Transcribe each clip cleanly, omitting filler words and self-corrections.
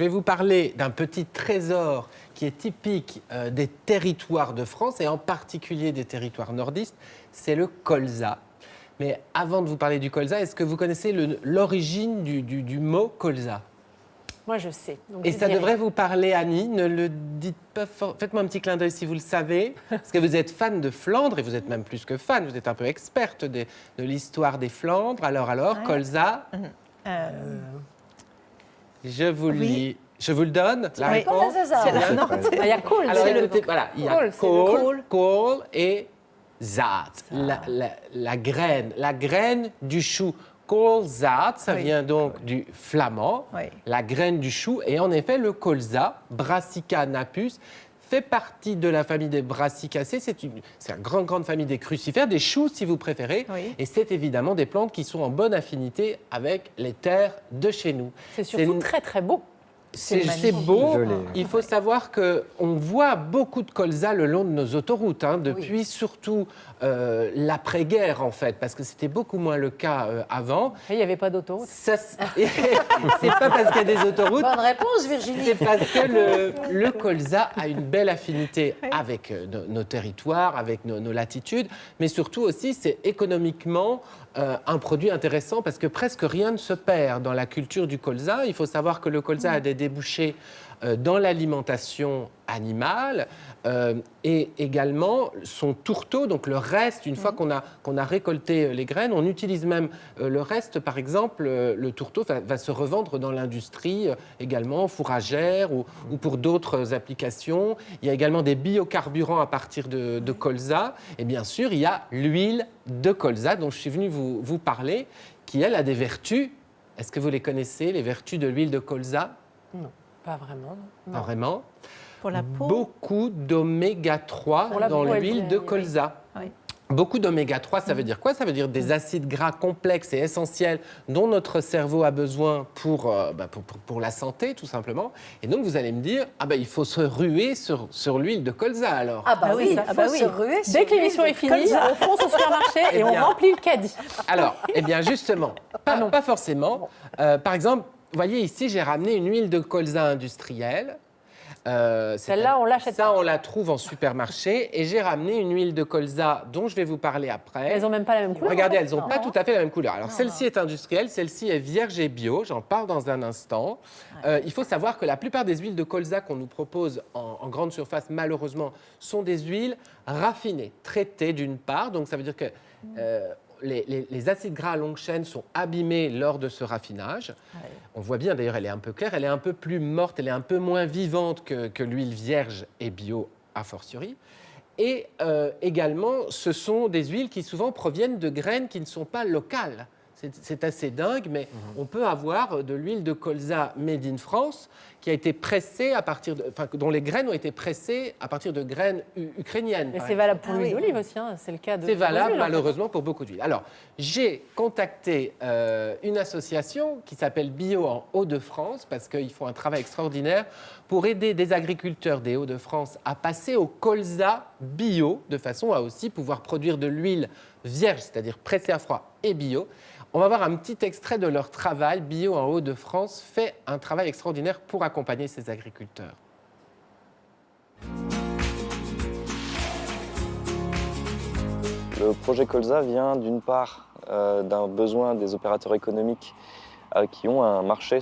Je vais vous parler d'un petit trésor qui est typique des territoires de France et en particulier des territoires nordistes, c'est le colza. Mais avant de vous parler du colza, est-ce que vous connaissez l'origine du mot colza? Moi, je sais. Donc Et je ça dirai. devrait vous parler, Annie. Ne le dites pas fort. Faites-moi un petit clin d'œil si vous le savez. Parce que vous êtes fan de Flandre et vous êtes même plus que fan. Vous êtes un peu experte de l'histoire des Flandres. Alors, colza, je vous le lis. Je vous le donne. La réponse. C'est la Bien. Il y a cool. Alors c'est le- écoutez, voilà, il y a Kohl, c'est le kohl et zaad, la graine, du chou. Koolzaad, ça vient donc du flamand, la graine du chou. Et en effet, le colza, Brassica napus, fait partie de la famille des brassicacées. C'est une grande famille des crucifères, des choux si vous préférez. Oui. Et c'est évidemment des plantes qui sont en bonne affinité avec les terres de chez nous. C'est surtout très, très beau. C'est magnifique. beau. Joli. Il faut savoir qu'on voit beaucoup de colza le long de nos autoroutes, depuis surtout l'après-guerre, en fait, parce que c'était beaucoup moins le cas avant. Et il n'y avait pas d'autoroute. Ça, c'est pas parce qu'il y a des autoroutes, Bonne réponse, Virginie. c'est parce que le colza a une belle affinité avec nos territoires, avec nos latitudes, mais surtout aussi, c'est économiquement un produit intéressant parce que presque rien ne se perd dans la culture du colza. Il faut savoir que le colza a des débouchés dans l'alimentation animale et également son tourteau, donc le reste, une fois qu'on a récolté les graines, on utilise même le reste, par exemple, le tourteau va se revendre dans l'industrie également, fourragère ou pour d'autres applications. Il y a également des biocarburants à partir de colza et bien sûr, il y a l'huile de colza dont je suis venu vous parler, qui elle a des vertus. Est-ce que vous les connaissez, les vertus de l'huile de colza? Non, pas vraiment. non. Pas vraiment. Pour la peau. Beaucoup d'oméga 3 Pour la dans peau, l'huile de oui. colza. Oui. Beaucoup d'oméga 3, ça veut dire quoi? Ça veut dire des acides gras complexes et essentiels dont notre cerveau a besoin pour la santé, tout simplement. Et donc, vous allez me dire, il faut se ruer sur l'huile de colza, alors. Ah bah oui, ça, faut se ruer sur Dès que l'émission l'huile est de finie, colza. on fonce au supermarché et on bien. remplit le caddie. Alors, eh bien, justement, pas forcément. Par exemple, vous voyez ici, j'ai ramené une huile de colza industrielle. Celle-là, on l'achète Ça, pas. on la trouve en supermarché. Et j'ai ramené une huile de colza dont je vais vous parler après. Elles n'ont même pas la même couleur. Regardez, elles n'ont pas tout à fait la même couleur. Alors, celle-ci est industrielle, celle-ci est vierge et bio. J'en parle dans un instant. Il faut savoir que la plupart des huiles de colza qu'on nous propose en grande surface, malheureusement, sont des huiles raffinées, traitées d'une part. Donc, ça veut dire que les acides gras à longue chaîne sont abîmés lors de ce raffinage. On voit bien, d'ailleurs, elle est un peu claire, elle est un peu plus morte, elle est un peu moins vivante que l'huile vierge et bio, a fortiori. Et également, ce sont des huiles qui souvent proviennent de graines qui ne sont pas locales. C'est assez dingue, mais on peut avoir de l'huile de colza made in France qui a été pressée dont les graines ont été pressées à partir de graines ukrainiennes. Mais par c'est valable pour Ah l'huile oui. d'olive aussi, c'est le cas de. C'est valable, d'huile, en fait. malheureusement, pour beaucoup d'huiles. Alors, j'ai contacté une association qui s'appelle Bio en Hauts-de-France, parce qu'ils font un travail extraordinaire pour aider des agriculteurs des Hauts-de-France à passer au colza bio, de façon à aussi pouvoir produire de l'huile vierge, c'est-à-dire pressée à froid et bio. On va voir un petit extrait de leur travail. Bio en Hauts-de-France fait un travail extraordinaire pour accompagner ces agriculteurs. Le projet Colza vient d'une part d'un besoin des opérateurs économiques qui ont un marché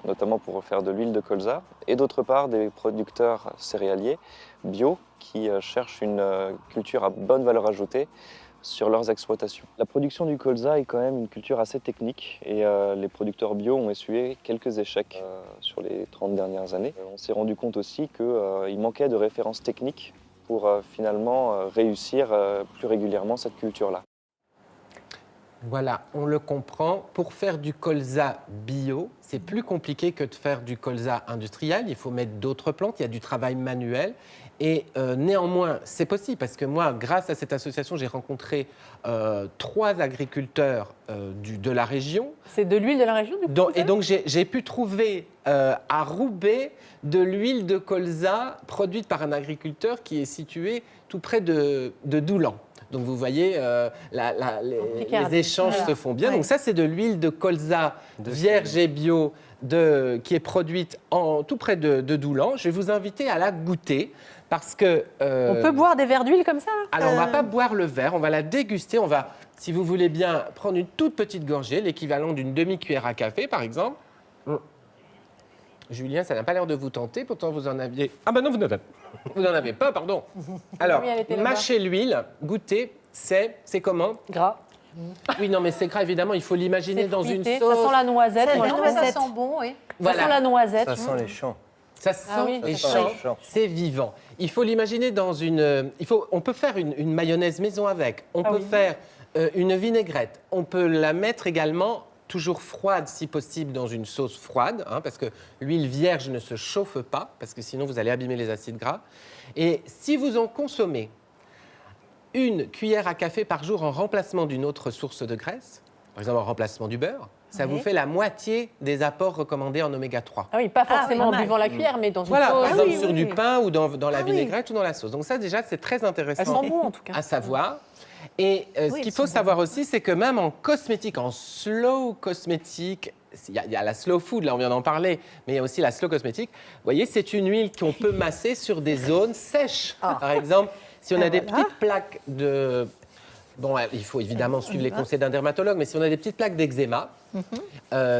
notamment pour faire de l'huile de colza, et d'autre part des producteurs céréaliers bio qui cherchent une culture à bonne valeur ajoutée sur leurs exploitations. La production du colza est quand même une culture assez technique et les producteurs bio ont essuyé quelques échecs sur les 30 dernières années. On s'est rendu compte aussi qu'il manquait de références techniques pour finalement réussir plus régulièrement cette culture-là. Voilà, on le comprend. Pour faire du colza bio, c'est plus compliqué que de faire du colza industriel. Il faut mettre d'autres plantes, il y a du travail manuel. Et néanmoins, c'est possible parce que moi, grâce à cette association, j'ai rencontré 3 agriculteurs de la région. C'est de l'huile de la région, du coup. Et donc, j'ai pu trouver à Roubaix de l'huile de colza produite par un agriculteur qui est situé tout près de Doulan. Donc vous voyez, les échanges se font bien. Donc ça, c'est de l'huile de colza vierge et bio qui est produite tout près de Doulan. Je vais vous inviter à la goûter parce que... on peut boire des verres d'huile comme ça? Alors, on ne va pas boire le verre, on va la déguster. On va, si vous voulez bien, prendre une toute petite gorgée, l'équivalent d'une demi-cuillère à café, par exemple. Julien, ça n'a pas l'air de vous tenter, pourtant vous en aviez... Ah ben non, vous n'en avez pas, pardon. Alors, mâcher l'huile, goûter, c'est comment? Gras. Oui, non, mais c'est gras, évidemment, il faut l'imaginer dans une sauce. Ça sent la noisette. Ça sent bon, oui. Voilà. Ça sent la noisette. Ça sent les champs. Ça sent les champs, c'est vivant. Il faut l'imaginer dans une... On peut faire une mayonnaise maison avec, on peut faire une vinaigrette, on peut la mettre également... toujours froide si possible dans une sauce froide, parce que l'huile vierge ne se chauffe pas, parce que sinon vous allez abîmer les acides gras. Et si vous en consommez une cuillère à café par jour en remplacement d'une autre source de graisse, par exemple en remplacement du beurre, ça vous fait la moitié des apports recommandés en oméga 3. Ah oui, pas forcément en buvant la cuillère, mais dans une sauce. Par exemple sur du pain ou dans la vinaigrette ou dans la sauce. Donc ça déjà c'est très intéressant. Elles sont bon en tout cas. À savoir. Et ce qu'il faut savoir aussi, c'est que même en cosmétique, en slow cosmétique, il y a la slow food, là on vient d'en parler, mais il y a aussi la slow cosmétique. Vous voyez, c'est une huile qu'on peut masser sur des zones sèches. Par exemple, si on a des petites plaques de... Bon, il faut évidemment suivre les conseils d'un dermatologue, mais si on a des petites plaques d'eczéma,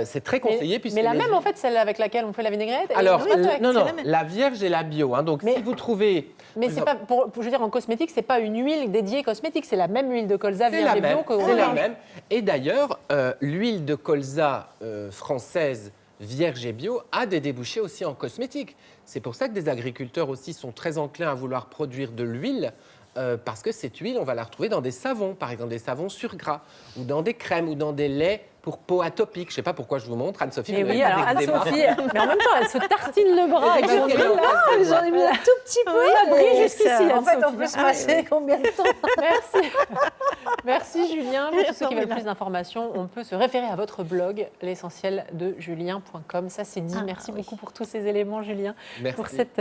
c'est très conseillé. Mais la même, en fait, celle avec laquelle on fait la vinaigrette? Alors, non, la vierge et la bio. Donc, si vous trouvez... Mais c'est pas, je veux dire, en cosmétique, c'est pas une huile dédiée cosmétique, c'est la même huile de colza vierge et bio. C'est la même. Et d'ailleurs, l'huile de colza française vierge et bio a des débouchés aussi en cosmétique. C'est pour ça que des agriculteurs aussi sont très enclins à vouloir produire de l'huile. Parce que cette huile, on va la retrouver dans des savons, par exemple des savons sur gras, ou dans des crèmes, ou dans des laits pour peau atopique. Je ne sais pas pourquoi je vous montre, Anne-Sophie. Mais oui, alors Anne-Sophie, mais en même temps, elle se tartine le bras avec son huile. J'en ai mis un tout petit peu. Ça brille jusqu'ici. En fait, on peut se passer combien de temps? Merci. Merci Julien. Pour tous ceux qui veulent plus d'informations, on peut se référer à votre blog, l'essentiel de julien.com. Ça, c'est dit. Merci beaucoup pour tous ces éléments, Julien. Merci. Pour cette